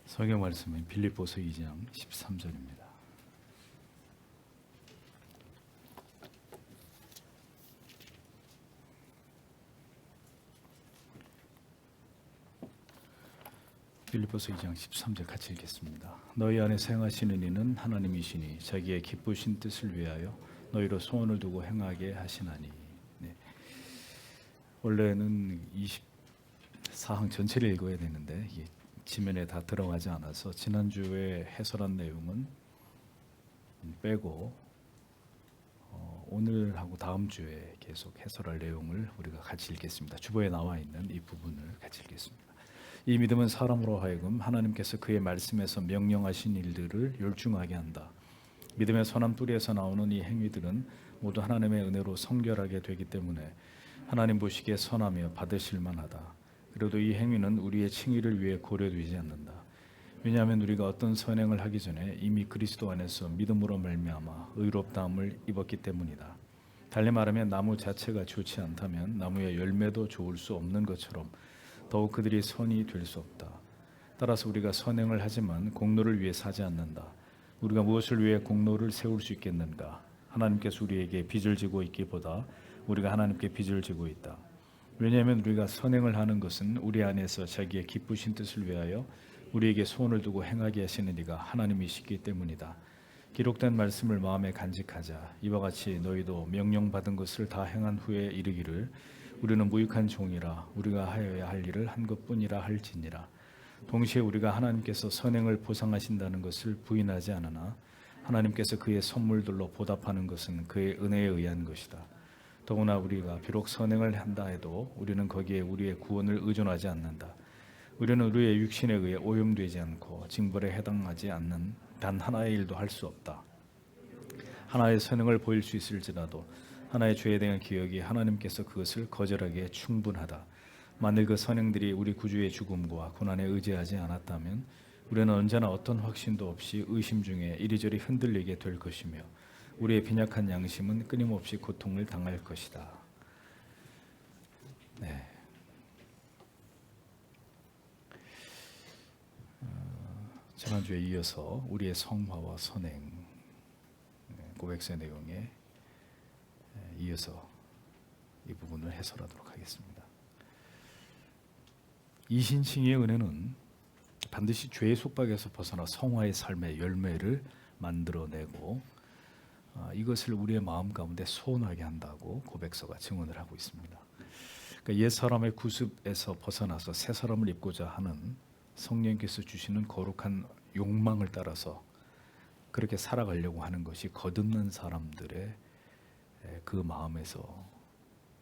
성경 말씀은 빌립보서 2장 13절입니다. 빌립보서 2장 13절 같이 읽겠습니다. 너희 안에서 행하시는 이는 하나님이시니 자기의 기쁘신 뜻을 위하여 너희로 소원을 두고 행하게 하시나니. 네. 원래는 24항 전체를 읽어야 되는데 이게 지면에 다 들어가지 않아서 지난주에 해설한 내용은 빼고 오늘하고 다음 주에 계속 해설할 내용을 우리가 같이 읽겠습니다. 주보에 나와 있는 이 부분을 같이 읽겠습니다. 이 믿음은 사람으로 하여금 하나님께서 그의 말씀에서 명령하신 일들을 열중하게 한다. 믿음의 선한 뿌리에서 나오는 이 행위들은 모두 하나님의 은혜로 성결하게 되기 때문에 하나님 보시기에 선하며 받으실 만하다. 그래도 이 행위는 우리의 칭의를 위해 고려되지 않는다. 왜냐하면 우리가 어떤 선행을 하기 전에 이미 그리스도 안에서 믿음으로 말미암아 의롭다함을 입었기 때문이다. 달리 말하면 나무 자체가 좋지 않다면 나무의 열매도 좋을 수 없는 것처럼 더욱 그들이 선이 될 수 없다. 따라서 우리가 선행을 하지만 공로를 위해 사지 않는다. 우리가 무엇을 위해 공로를 세울 수 있겠는가? 하나님께서 우리에게 빚을 지고 있기보다 우리가 하나님께 빚을 지고 있다. 왜냐하면 우리가 선행을 하는 것은 우리 안에서 자기의 기쁘신 뜻을 위하여 우리에게 소원을 두고 행하게 하시는 이가 하나님이시기 때문이다. 기록된 말씀을 마음에 간직하자. 이와 같이 너희도 명령받은 것을 다 행한 후에 이르기를 우리는 무익한 종이라 우리가 하여야 할 일을 한 것뿐이라 할지니라. 동시에 우리가 하나님께서 선행을 보상하신다는 것을 부인하지 않으나 하나님께서 그의 선물들로 보답하는 것은 그의 은혜에 의한 것이다. 더구나 우리가 비록 선행을 한다 해도 우리는 거기에 우리의 구원을 의존하지 않는다. 우리는 우리의 육신에 의해 오염되지 않고 징벌에 해당하지 않는 단 하나의 일도 할 수 없다. 하나의 선행을 보일 수 있을지라도 하나의 죄에 대한 기억이 하나님께서 그것을 거절하기에 충분하다. 만일 그 선행들이 우리 구주의 죽음과 고난에 의지하지 않았다면 우리는 언제나 어떤 확신도 없이 의심 중에 이리저리 흔들리게 될 것이며 우리의 빈약한 양심은 끊임없이 고통을 당할 것이다. 네. 지난주에 이어서 우리의 성화와 선행 고백서의 내용에 이어서 이 부분을 해설하도록 하겠습니다. 이신칭의 은혜는 반드시 죄의 속박에서 벗어나 성화의 삶의 열매를 만들어내고 이것을 우리의 마음 가운데 소원하게 한다고 고백서가 증언을 하고 있습니다. 그러니까 옛 사람의 구습에서 벗어나서 새 사람을 입고자 하는 성령께서 주시는 거룩한 욕망을 따라서 그렇게 살아가려고 하는 것이 거듭난 사람들의 그 마음에서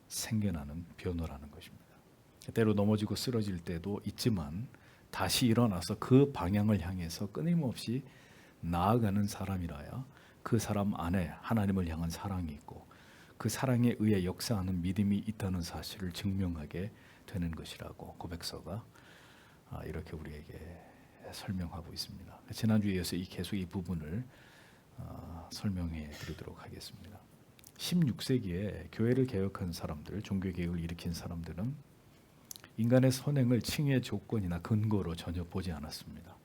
생겨나는 변화라는 것입니다. 때로 넘어지고 쓰러질 때도 있지만 다시 일어나서 그 방향을 향해서 끊임없이 나아가는 사람이라야 그 사람 안에 하나님을 향한 사랑이 있고 그 사랑에 의해 역사하는 믿음이 있다는 사실을 증명하게 되는 것이라고 고백서가 이렇게 우리에게 설명하고 있습니다. 지난주에 이어서 계속 이 부분을 설명해 드리도록 하겠습니다. 16세기에 교회를 개혁한 사람들, 종교개혁을 일으킨 사람들은 인간의 선행을 칭의의 조건이나 근거로 전혀 보지 않았습니다.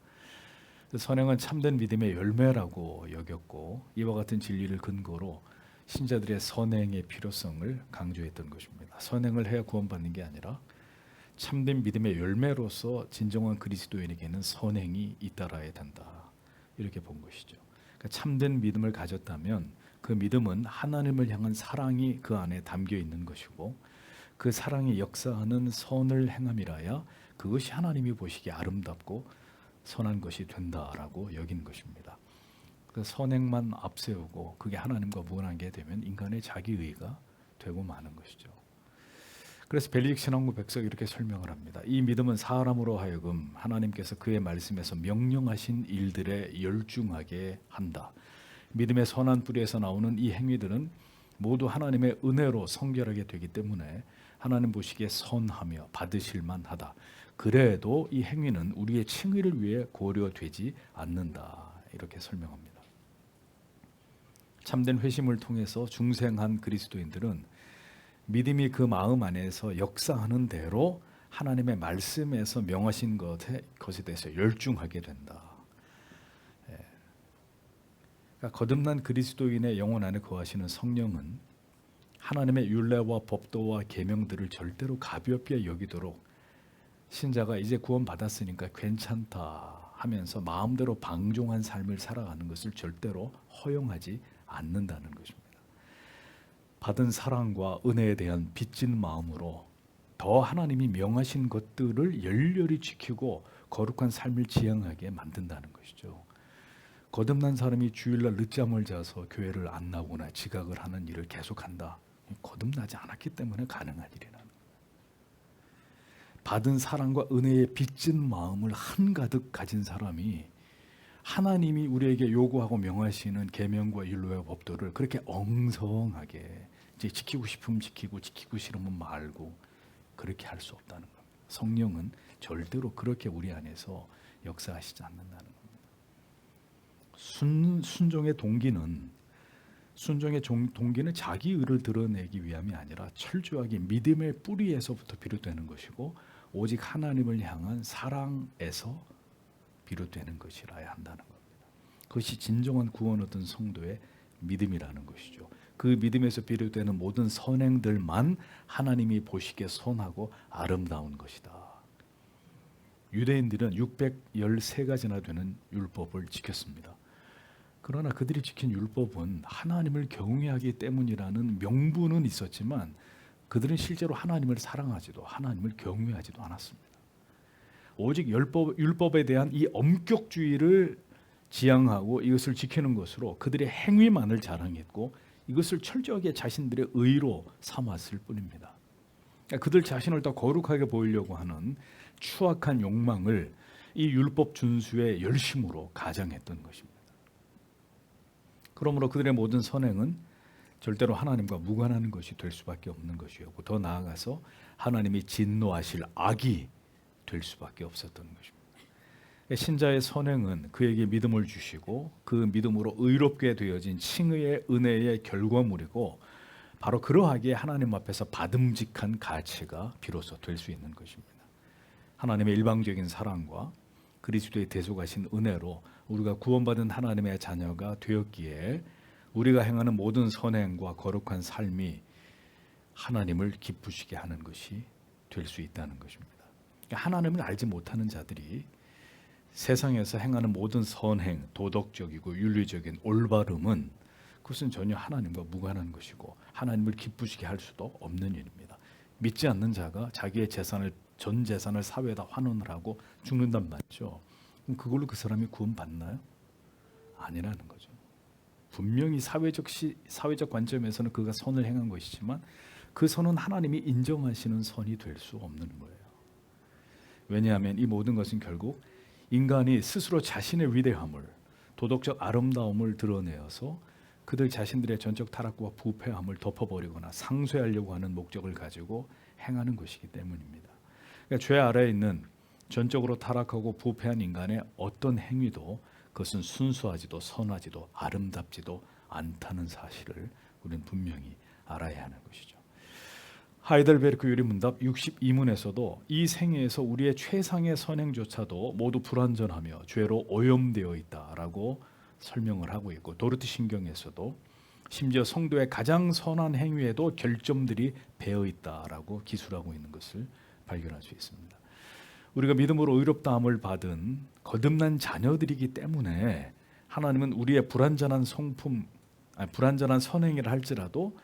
선행은 참된 믿음의 열매라고 여겼고 이와 같은 진리를 근거로 신자들의 선행의 필요성을 강조했던 것입니다. 선행을 해야 구원받는 게 아니라 참된 믿음의 열매로서 진정한 그리스도인에게는 선행이 잇따라야 된다. 이렇게 본 것이죠. 그러니까 참된 믿음을 가졌다면 그 믿음은 하나님을 향한 사랑이 그 안에 담겨 있는 것이고 그 사랑이 역사하는 선을 행함이라야 그것이 하나님이 보시기에 아름답고 선한 것이 된다라고 여긴 것입니다. 그 선행만 앞세우고 그게 하나님과 무관한 게 되면 인간의 자기의가 되고 마는 것이죠. 그래서 벨릭 신앙고 백석 이렇게 설명을 합니다. 이 믿음은 사람으로 하여금 하나님께서 그의 말씀에서 명령하신 일들에 열중하게 한다. 믿음의 선한 뿌리에서 나오는 이 행위들은 모두 하나님의 은혜로 성결하게 되기 때문에 하나님 보시기에 선하며 받으실 만하다. 그래도 이 행위는 우리의 칭의를 위해 고려되지 않는다. 이렇게 설명합니다. 참된 회심을 통해서 중생한 그리스도인들은 믿음이 그 마음 안에서 역사하는 대로 하나님의 말씀에서 명하신 것에 대해서 열중하게 된다. 그러니까 거듭난 그리스도인의 영혼 안에 거하시는 성령은 하나님의 율례와 법도와 계명들을 절대로 가볍게 여기도록 신자가 이제 구원받았으니까 괜찮다 하면서 마음대로 방종한 삶을 살아가는 것을 절대로 허용하지 않는다는 것입니다. 받은 사랑과 은혜에 대한 빚진 마음으로 더 하나님이 명하신 것들을 열렬히 지키고 거룩한 삶을 지향하게 만든다는 것이죠. 거듭난 사람이 주일날 늦잠을 자서 교회를 안 나오거나 지각을 하는 일을 계속한다. 거듭나지 않았기 때문에 가능한 일이라는 거예요. 받은 사랑과 은혜의 빚진 마음을 한가득 가진 사람이 하나님이 우리에게 요구하고 명하시는 계명과 율법의 법도를 그렇게 엉성하게 이제 지키고 싶으면 지키고 지키고 싫으면 말고 그렇게 할 수 없다는 겁니다. 성령은 절대로 그렇게 우리 안에서 역사하시지 않는다는 겁니다. 순종의 동기는 자기 의를 드러내기 위함이 아니라 철저하게 믿음의 뿌리에서부터 비롯되는 것이고 오직 하나님을 향한 사랑에서 비롯되는 것이라야 한다는 겁니다. 그것이 진정한 구원 얻은 성도의 믿음이라는 것이죠. 그 믿음에서 비롯되는 모든 선행들만 하나님이 보시기에 선하고 아름다운 것이다. 유대인들은 613가지나 되는 율법을 지켰습니다. 그러나 그들이 지킨 율법은 하나님을 경외하기 때문이라는 명분은 있었지만 그들은 실제로 하나님을 사랑하지도 하나님을 경외하지도 않았습니다. 오직 율법에 대한 이 엄격주의를 지향하고 이것을 지키는 것으로 그들의 행위만을 자랑했고 이것을 철저하게 자신들의 의로 삼았을 뿐입니다. 그러니까 그들 자신을 더 거룩하게 보이려고 하는 추악한 욕망을 이 율법 준수의 열심으로 가장했던 것입니다. 그러므로 그들의 모든 선행은 절대로 하나님과 무관한 것이 될 수밖에 없는 것이었고 더 나아가서 하나님이 진노하실 악이 될 수밖에 없었던 것입니다. 신자의 선행은 그에게 믿음을 주시고 그 믿음으로 의롭게 되어진 칭의의 은혜의 결과물이고 바로 그러하기에 하나님 앞에서 받음직한 가치가 비로소 될 수 있는 것입니다. 하나님의 일방적인 사랑과 그리스도의 대속하신 은혜로 우리가 구원받은 하나님의 자녀가 되었기에 우리가 행하는 모든 선행과 거룩한 삶이 하나님을 기쁘시게 하는 것이 될 수 있다는 것입니다. 하나님을 알지 못하는 자들이 세상에서 행하는 모든 선행, 도덕적이고 윤리적인 올바름은 그것은 전혀 하나님과 무관한 것이고 하나님을 기쁘시게 할 수도 없는 일입니다. 믿지 않는 자가 자기의 전 재산을 사회에다 환원을 하고 죽는단 말이죠. 그럼 그걸로 그 사람이 구원받나요? 아니라는 거죠. 분명히 사회적 관점에서는 그가 선을 행한 것이지만 그 선은 하나님이 인정하시는 선이 될 수 없는 거예요. 왜냐하면 이 모든 것은 결국 인간이 스스로 자신의 위대함을, 도덕적 아름다움을 드러내어서 그들 자신들의 전적 타락과 부패함을 덮어버리거나 상쇄하려고 하는 목적을 가지고 행하는 것이기 때문입니다. 그러니까 죄 아래에 있는 전적으로 타락하고 부패한 인간의 어떤 행위도 그것은 순수하지도 선하지도 아름답지도 않다는 사실을 우리는 분명히 알아야 하는 것이죠. 하이델베르크 유리문답 62문에서도 이 생애에서 우리의 최상의 선행조차도 모두 불완전하며 죄로 오염되어 있다라고 설명을 하고 있고 도르트 신경에서도 심지어 성도의 가장 선한 행위에도 결점들이 배어 있다라고 기술하고 있는 것을 발견할 수 있습니다. 우리가 믿음으로 의롭다함을 받은 거듭난 자녀들이기 때문에 하나님은 우리의 불완전한 선행이라 할지라도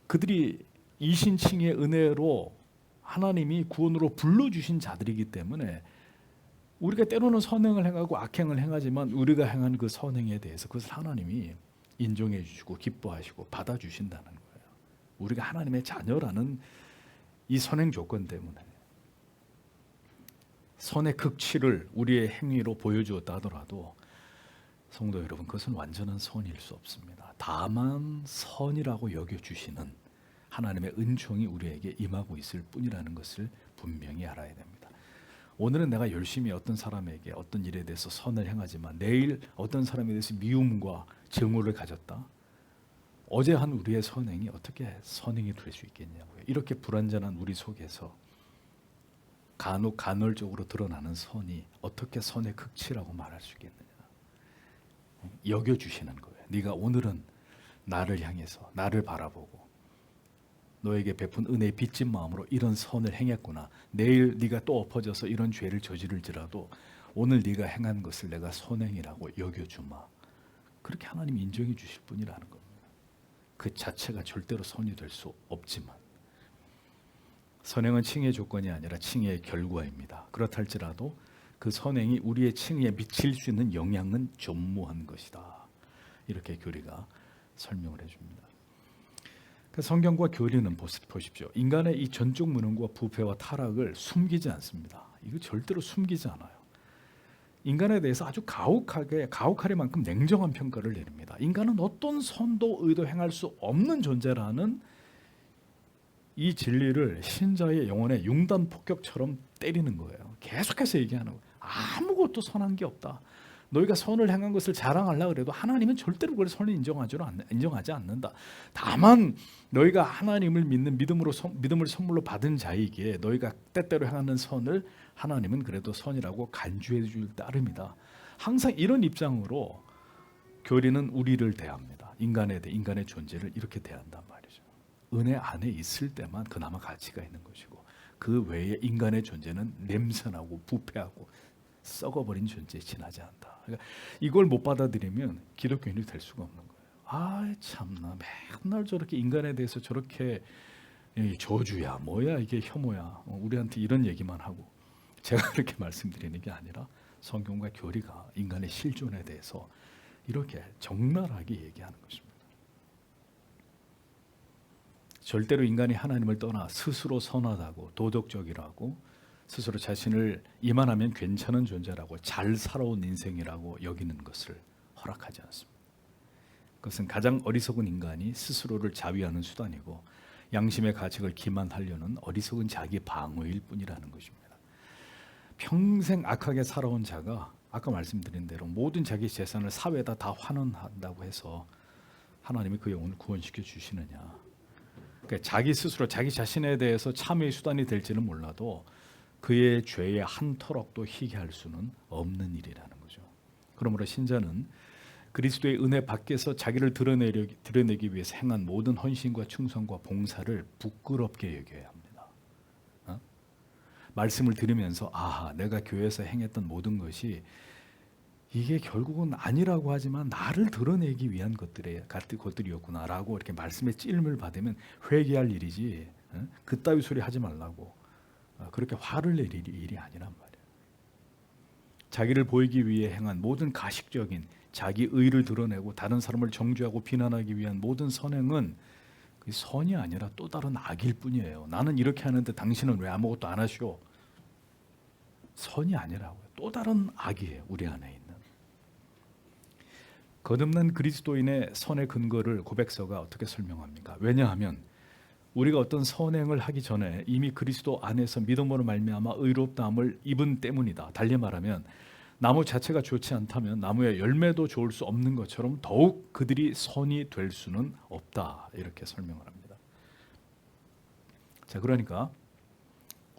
그들이 이신칭의 은혜로 하나님이 구원으로 불러주신 자들이기 때문에 우리가 때로는 선행을 행하고 악행을 행하지만 우리가 행한 그 선행에 대해서 그것을 하나님이 인정해 주시고 기뻐하시고 받아주신다는 거예요. 우리가 하나님의 자녀라는 이 선행 조건 때문에 선의 극치를 우리의 행위로 보여주었다 하더라도 성도 여러분, 그것은 완전한 선일 수 없습니다. 다만 선이라고 여겨주시는 하나님의 은총이 우리에게 임하고 있을 뿐이라는 것을 분명히 알아야 됩니다. 오늘은 내가 열심히 어떤 사람에게 어떤 일에 대해서 선을 행하지만 내일 어떤 사람에 대해서 미움과 증오를 가졌다. 어제 한 우리의 선행이 어떻게 선행이 될 수 있겠냐고요. 이렇게 불완전한 우리 속에서 간헐적으로 드러나는 선이 어떻게 선의 극치라고 말할 수 있겠느냐. 여겨주시는 거예요. 네가 오늘은 나를 향해서 나를 바라보고 너에게 베푼 은혜의 빚진 마음으로 이런 선을 행했구나. 내일 네가 또 엎어져서 이런 죄를 저지를지라도 오늘 네가 행한 것을 내가 선행이라고 여겨주마. 그렇게 하나님이 인정해 주실 분이라는 겁니다. 그 자체가 절대로 선이 될 수 없지만 선행은 칭의의 조건이 아니라 칭의의 결과입니다. 그렇다 할지라도 그 선행이 우리의 칭의에 미칠 수 있는 영향은 전무한 것이다. 이렇게 교리가 설명을 해줍니다. 성경과 교리는 보십시오. 인간의 이 전적 무능과 부패와 타락을 숨기지 않습니다. 이거 절대로 숨기지 않아요. 인간에 대해서 아주 가혹하리만큼 냉정한 평가를 내립니다. 인간은 어떤 선도 의도 행할 수 없는 존재라는 이 진리를 신자의 영혼에 융단 폭격처럼 때리는 거예요. 계속해서 얘기하는 거예요. 아무것도 선한 게 없다. 너희가 선을 행한 것을 자랑하려고 해도 하나님은 절대로 그걸 선을 인정하지 않는다. 다만 너희가 하나님을 믿는 믿음을 선물로 받은 자이기에 너희가 때때로 행하는 선을 하나님은 그래도 선이라고 간주해 줄 따름이다. 항상 이런 입장으로 교리는 우리를 대합니다. 인간의 존재를 이렇게 대한단 말이죠. 은혜 안에 있을 때만 그나마 가치가 있는 것이고 그 외에 인간의 존재는 냄새나고 부패하고 썩어버린 존재에 지나지 않는다. 그러니까 이걸 못 받아들이면 기독교인이 될 수가 없는 거예요. 아 참나 맨날 저렇게 인간에 대해서 저렇게 저주야 뭐야 이게 혐오야 우리한테 이런 얘기만 하고 제가 그렇게 말씀드리는 게 아니라 성경과 교리가 인간의 실존에 대해서 이렇게 적나라하게 얘기하는 것입니다. 절대로 인간이 하나님을 떠나 스스로 선하다고 도덕적이라고 스스로 자신을 이만하면 괜찮은 존재라고 잘 살아온 인생이라고 여기는 것을 허락하지 않습니다. 그것은 가장 어리석은 인간이 스스로를 자위하는 수단이고 양심의 가책을 기만하려는 어리석은 자기 방어일 뿐이라는 것입니다. 평생 악하게 살아온 자가 아까 말씀드린 대로 모든 자기 재산을 사회에다 다 환원한다고 해서 하나님이 그 영혼을 구원시켜 주시느냐. 그러니까 자기 스스로 자기 자신에 대해서 참회의 수단이 될지는 몰라도 그의 죄의 한 터럭도 희게 할 수는 없는 일이라는 거죠. 그러므로 신자는 그리스도의 은혜 밖에서 자기를 드러내기 위해서 행한 모든 헌신과 충성과 봉사를 부끄럽게 여겨야 합니다. 말씀을 들으면서 내가 교회에서 행했던 모든 것이 이게 결국은 아니라고 하지만 나를 드러내기 위한 것들이었구나라고 이렇게 말씀의 찔림을 받으면 회개할 일이지 그따위 소리 하지 말라고 그렇게 화를 낼 일이 아니란 말이에요. 자기를 보이기 위해 행한 모든 가식적인 자기 의를 드러내고 다른 사람을 정죄하고 비난하기 위한 모든 선행은 그 선이 아니라 또 다른 악일 뿐이에요. 나는 이렇게 하는데 당신은 왜 아무것도 안 하시오? 선이 아니라고요. 또 다른 악이에요. 우리 안에 있는. 거듭난 그리스도인의 선의 근거를 고백서가 어떻게 설명합니까? 왜냐하면 우리가 어떤 선행을 하기 전에 이미 그리스도 안에서 믿음으로 말미암아 의롭다함을 입은 때문이다. 달리 말하면 나무 자체가 좋지 않다면 나무의 열매도 좋을 수 없는 것처럼 더욱 그들이 선이 될 수는 없다. 이렇게 설명을 합니다. 자, 그러니까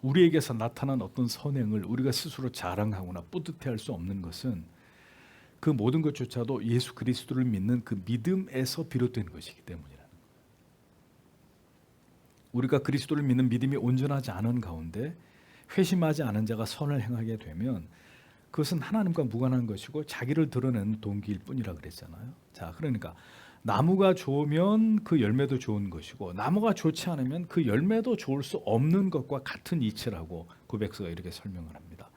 우리에게서 나타난 어떤 선행을 우리가 스스로 자랑하거나 뿌듯해할 수 없는 것은 그 모든 것조차도 예수 그리스도를 믿는 그 믿음에서 비롯된 것이기 때문이라는 거예요. 우리가 그리스도를 믿는 믿음이 온전하지 않은 가운데 회심하지 않은 자가 선을 행하게 되면 그것은 하나님과 무관한 것이고 자기를 드러내는 동기일 뿐이라 그랬잖아요. 자, 그러니까 나무가 좋으면 그 열매도 좋은 것이고 나무가 좋지 않으면 그 열매도 좋을 수 없는 것과 같은 이치라고 고백서가 이렇게 설명을 합니다.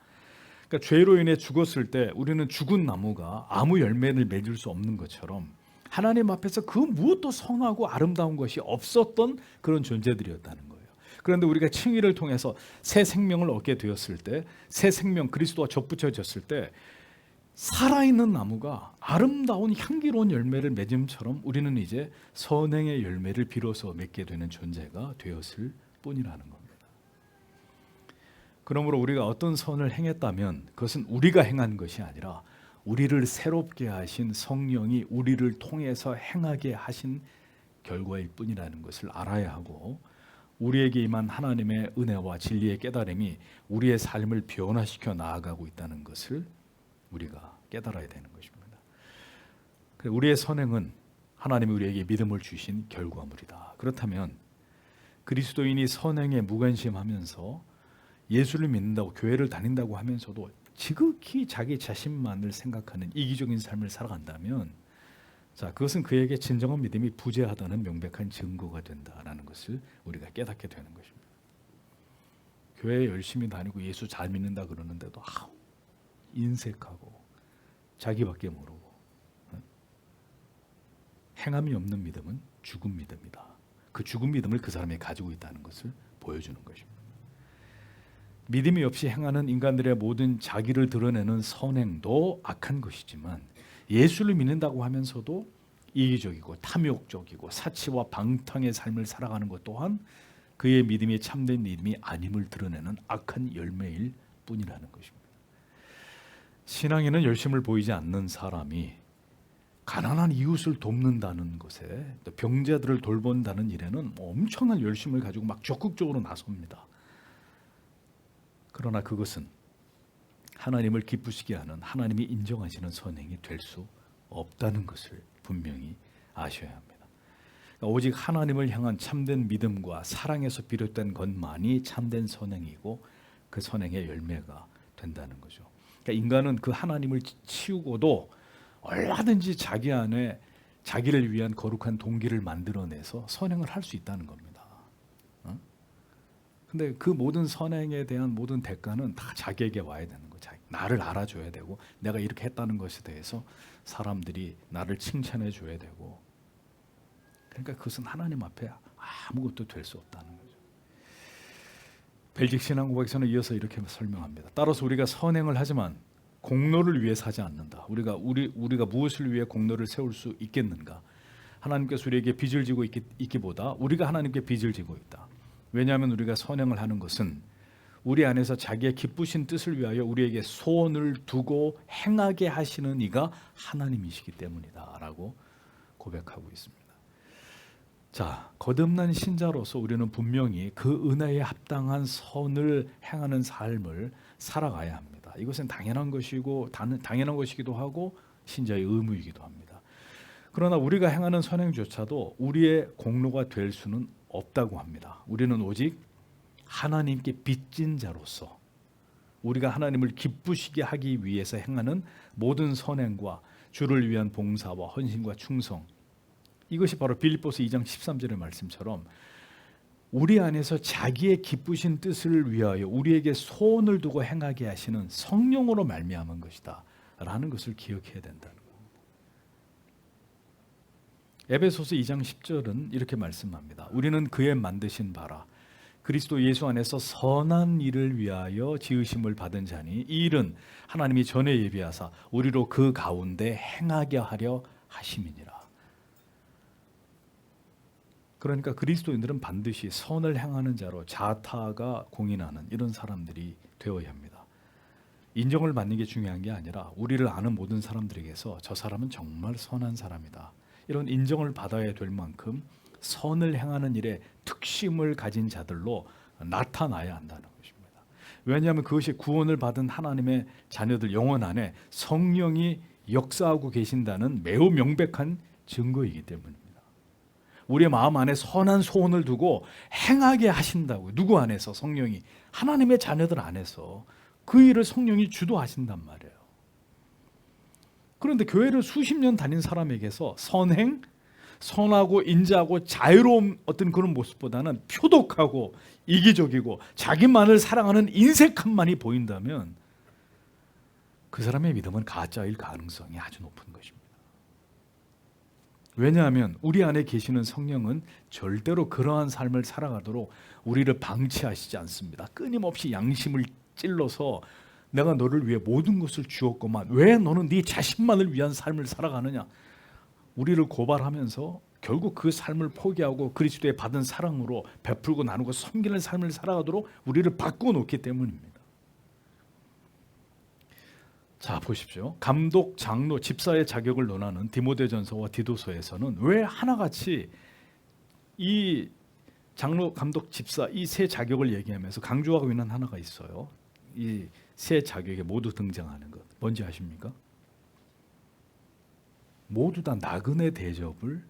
그러니까 죄로 인해 죽었을 때 우리는 죽은 나무가 아무 열매를 맺을 수 없는 것처럼 하나님 앞에서 그 무엇도 선하고 아름다운 것이 없었던 그런 존재들이었다는 거예요. 그런데 우리가 칭의를 통해서 새 생명을 얻게 되었을 때, 새 생명 그리스도와 접붙여졌을 때 살아있는 나무가 아름다운 향기로운 열매를 맺음처럼 우리는 이제 선행의 열매를 비로소 맺게 되는 존재가 되었을 뿐이라는 겁니다. 그러므로 우리가 어떤 선을 행했다면 그것은 우리가 행한 것이 아니라 우리를 새롭게 하신 성령이 우리를 통해서 행하게 하신 결과일 뿐이라는 것을 알아야 하고 우리에게 임한 하나님의 은혜와 진리의 깨달음이 우리의 삶을 변화시켜 나아가고 있다는 것을 우리가 깨달아야 되는 것입니다. 우리의 선행은 하나님이 우리에게 믿음을 주신 결과물이다. 그렇다면 그리스도인이 선행에 무관심하면서 예수를 믿는다고 교회를 다닌다고 하면서도 지극히 자기 자신만을 생각하는 이기적인 삶을 살아간다면 그것은 그에게 진정한 믿음이 부재하다는 명백한 증거가 된다라는 것을 우리가 깨닫게 되는 것입니다. 교회에 열심히 다니고 예수 잘 믿는다 그러는데도 인색하고 자기밖에 모르고 행함이 없는 믿음은 죽은 믿음이다. 그 죽은 믿음을 그 사람이 가지고 있다는 것을 보여주는 것입니다. 믿음이 없이 행하는 인간들의 모든 자기를 드러내는 선행도 악한 것이지만 예수를 믿는다고 하면서도 이기적이고 탐욕적이고 사치와 방탕의 삶을 살아가는 것 또한 그의 믿음이 참된 믿음이 아님을 드러내는 악한 열매일 뿐이라는 것입니다. 신앙에는 열심을 보이지 않는 사람이 가난한 이웃을 돕는다는 것에 또 병자들을 돌본다는 일에는 엄청난 열심을 가지고 막 적극적으로 나섭니다. 그러나 그것은 하나님을 기쁘시게 하는 하나님이 인정하시는 선행이 될 수 없다는 것을 분명히 아셔야 합니다. 오직 하나님을 향한 참된 믿음과 사랑에서 비롯된 것만이 참된 선행이고 그 선행의 열매가 된다는 거죠. 인간은 그 하나님을 치우고도 얼마든지 자기 안에 자기를 위한 거룩한 동기를 만들어내서 선행을 할 수 있다는 겁니다. 근데 그 모든 선행에 대한 모든 대가는 다 자기에게 와야 되는 거죠. 나를 알아줘야 되고 내가 이렇게 했다는 것에 대해서 사람들이 나를 칭찬해 줘야 되고, 그러니까 그것은 하나님 앞에 아무것도 될 수 없다는 거죠. 벨직 신앙 고백서는 이어서 이렇게 설명합니다. 따라서 우리가 선행을 하지만 공로를 위해 사지 않는다. 우리가 무엇을 위해 공로를 세울 수 있겠는가? 하나님께서 우리에게 빚을 지고 있기보다 우리가 하나님께 빚을 지고 있다. 왜냐하면 우리가 선행을 하는 것은 우리 안에서 자기의 기쁘신 뜻을 위하여 우리에게 소원을 두고 행하게 하시는 이가 하나님이시기 때문이다 라고 고백하고 있습니다. 거듭난 신자로서 우리는 분명히 그 은혜에 합당한 선을 행하는 삶을 살아가야 합니다. 이것은 당연한 것이기도 하고 신자의 의무이기도 합니다. 그러나 우리가 행하는 선행조차도 우리의 공로가 될 수는 없다고 합니다. 우리는 오직 하나님께 빚진 자로서 우리가 하나님을 기쁘시게 하기 위해서 행하는 모든 선행과 주를 위한 봉사와 헌신과 충성, 이것이 바로 빌립보서 2장 13절의 말씀처럼 우리 안에서 자기의 기쁘신 뜻을 위하여 우리에게 소원을 두고 행하게 하시는 성령으로 말미암은 것이다 라는 것을 기억해야 된다는 겁니다. 에베소서 2장 10절은 이렇게 말씀합니다. 우리는 그의 만드신 바라 그리스도 예수 안에서 선한 일을 위하여 지으심을 받은 자니 이 일은 하나님이 전에 예비하사 우리로 그 가운데 행하게 하려 하심이니라. 그러니까 그리스도인들은 반드시 선을 행하는 자로 자타가 공인하는 이런 사람들이 되어야 합니다. 인정을 받는 게 중요한 게 아니라 우리를 아는 모든 사람들에게서 저 사람은 정말 선한 사람이다, 이런 인정을 받아야 될 만큼 선을 행하는 일에 특심을 가진 자들로 나타나야 한다는 것입니다. 왜냐하면 그것이 구원을 받은 하나님의 자녀들 영혼 안에 성령이 역사하고 계신다는 매우 명백한 증거이기 때문입니다. 우리의 마음 안에 선한 소원을 두고 행하게 하신다고요. 누구 안에서? 성령이. 하나님의 자녀들 안에서 그 일을 성령이 주도하신단 말이에요. 그런데 교회를 수십 년 다닌 사람에게서 선행, 선하고 인자하고 자유로운 어떤 그런 모습보다는 표독하고 이기적이고 자기만을 사랑하는 인색함만이 보인다면 그 사람의 믿음은 가짜일 가능성이 아주 높은 것입니다. 왜냐하면 우리 안에 계시는 성령은 절대로 그러한 삶을 살아가도록 우리를 방치하시지 않습니다. 끊임없이 양심을 찔러서 내가 너를 위해 모든 것을 주었구만, 왜 너는 네 자신만을 위한 삶을 살아가느냐, 우리를 고발하면서 결국 그 삶을 포기하고 그리스도의 받은 사랑으로 베풀고 나누고 섬기는 삶을 살아가도록 우리를 바꾸어 놓기 때문입니다. 자, 보십시오. 감독, 장로, 집사의 자격을 논하는 디모데전서와 디도서에서는 왜 하나같이 이 장로, 감독, 집사 이 세 자격을 얘기하면서 강조하고 있는 하나가 있어요. 이 세 자격에 모두 등장하는 것 뭔지 아십니까? 모두 다 나그네 대접을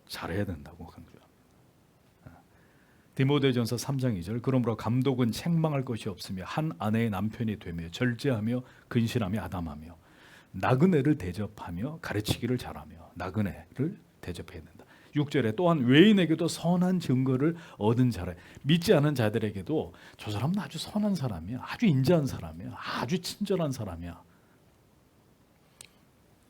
잘해야 된다고 강조합니다. 디모데전서 3장 2절 그러므로 감독은 책망할 것이 없으며 한 아내의 남편이 되며 절제하며 근실하며 아담하며 나그네를 대접하며 가르치기를 잘하며 나그네를 대접해야 된다. 6절에 또한 외인에게도 선한 증거를 얻은 자라. 믿지 않은 자들에게도 저 사람은 아주 선한 사람이야, 아주 인자한 사람이야, 아주 친절한 사람이야.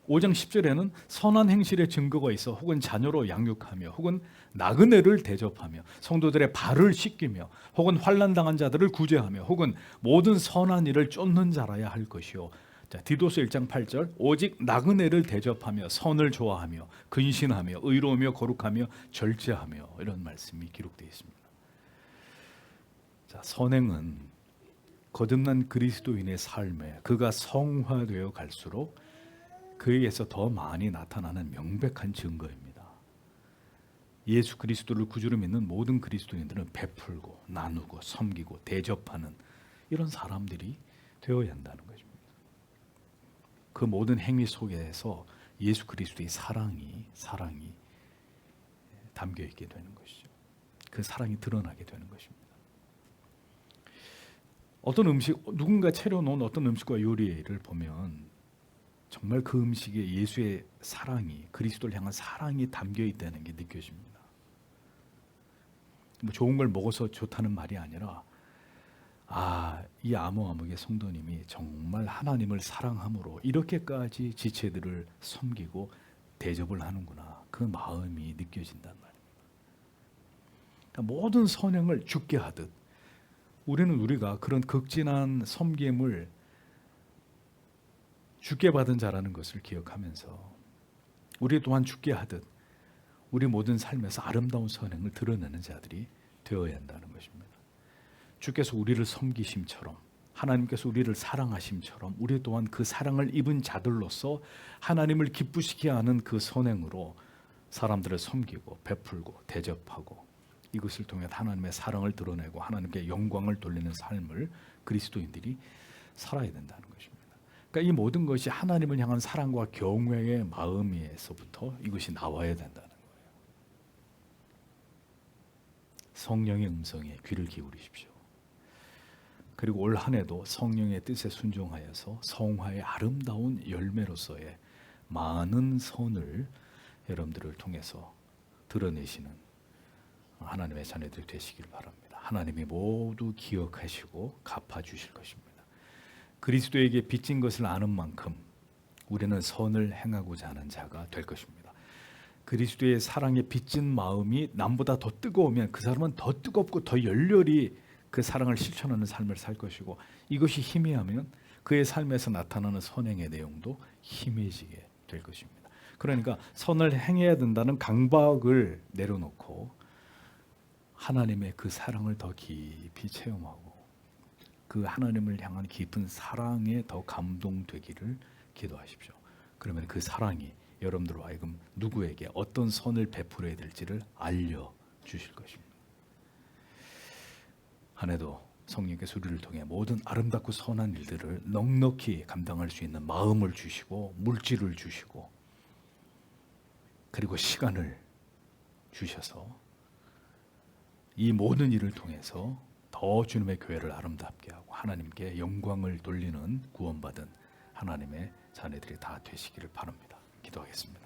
5장 10절에는 선한 행실의 증거가 있어 혹은 자녀로 양육하며 혹은 나그네를 대접하며 성도들의 발을 씻기며 혹은 환난 당한 자들을 구제하며 혹은 모든 선한 일을 쫓는 자라야 할 것이요. 자, 디도서 1장 8절 오직 나그네를 대접하며 선을 좋아하며 근신하며 의로우며 거룩하며 절제하며 이런 말씀이 기록되어 있습니다. 자, 선행은 거듭난 그리스도인의 삶에 그가 성화되어 갈수록 그에게서 더 많이 나타나는 명백한 증거입니다. 예수 그리스도를 구주로 믿는 모든 그리스도인들은 베풀고 나누고 섬기고 대접하는 이런 사람들이 되어야 한다는 것입니다. 그 모든 행위 속에서 예수 그리스도의 사랑이 담겨 있게 되는 것이죠. 그 사랑이 드러나게 되는 것입니다. 어떤 음식, 누군가 차려놓은 어떤 음식과 요리를 보면 정말 그 음식에 예수의 사랑이, 그리스도를 향한 사랑이 담겨 있다는 게 느껴집니다. 뭐 좋은 걸 먹어서 좋다는 말이 아니라 이 아무아무개 성도님이 정말 하나님을 사랑함으로 이렇게까지 지체들을 섬기고 대접을 하는구나. 그 마음이 느껴진단 말입니다. 그러니까 모든 선행을 죽게 하듯 우리가 그런 극진한 섬김을 죽게 받은 자라는 것을 기억하면서 우리 또한 죽게 하듯 우리 모든 삶에서 아름다운 선행을 드러내는 자들이 되어야 한다는 것입니다. 주께서 우리를 섬기심처럼 하나님께서 우리를 사랑하심처럼 우리 또한 그 사랑을 입은 자들로서 하나님을 기쁘시게 하는 그 선행으로 사람들을 섬기고 베풀고 대접하고 이것을 통해 하나님의 사랑을 드러내고 하나님께 영광을 돌리는 삶을 그리스도인들이 살아야 된다는 것입니다. 그러니까 이 모든 것이 하나님을 향한 사랑과 경외의 마음에서부터 이것이 나와야 된다는 거예요. 성령의 음성에 귀를 기울이십시오. 그리고 올 한 해도 성령의 뜻에 순종하여서 성화의 아름다운 열매로서의 많은 선을 여러분들을 통해서 드러내시는 하나님의 자녀들이 되시길 바랍니다. 하나님이 모두 기억하시고 갚아주실 것입니다. 그리스도에게 빚진 것을 아는 만큼 우리는 선을 행하고자 하는 자가 될 것입니다. 그리스도의 사랑에 빚진 마음이 남보다 더 뜨거우면 그 사람은 더 뜨겁고 더 열렬히 그 사랑을 실천하는 삶을 살 것이고 이것이 희미하면 그의 삶에서 나타나는 선행의 내용도 희미해지게 될 것입니다. 그러니까 선을 행해야 된다는 강박을 내려놓고 하나님의 그 사랑을 더 깊이 체험하고 그 하나님을 향한 깊은 사랑에 더 감동되기를 기도하십시오. 그러면 그 사랑이 여러분들로 하여금 누구에게 어떤 선을 베풀어야 될지를 알려주실 것입니다. 한 해도 성령께서 우리를 통해 모든 아름답고 선한 일들을 넉넉히 감당할 수 있는 마음을 주시고 물질을 주시고 그리고 시간을 주셔서 이 모든 일을 통해서 더 주님의 교회를 아름답게 하고 하나님께 영광을 돌리는 구원받은 하나님의 자녀들이 다 되시기를 바랍니다. 기도하겠습니다.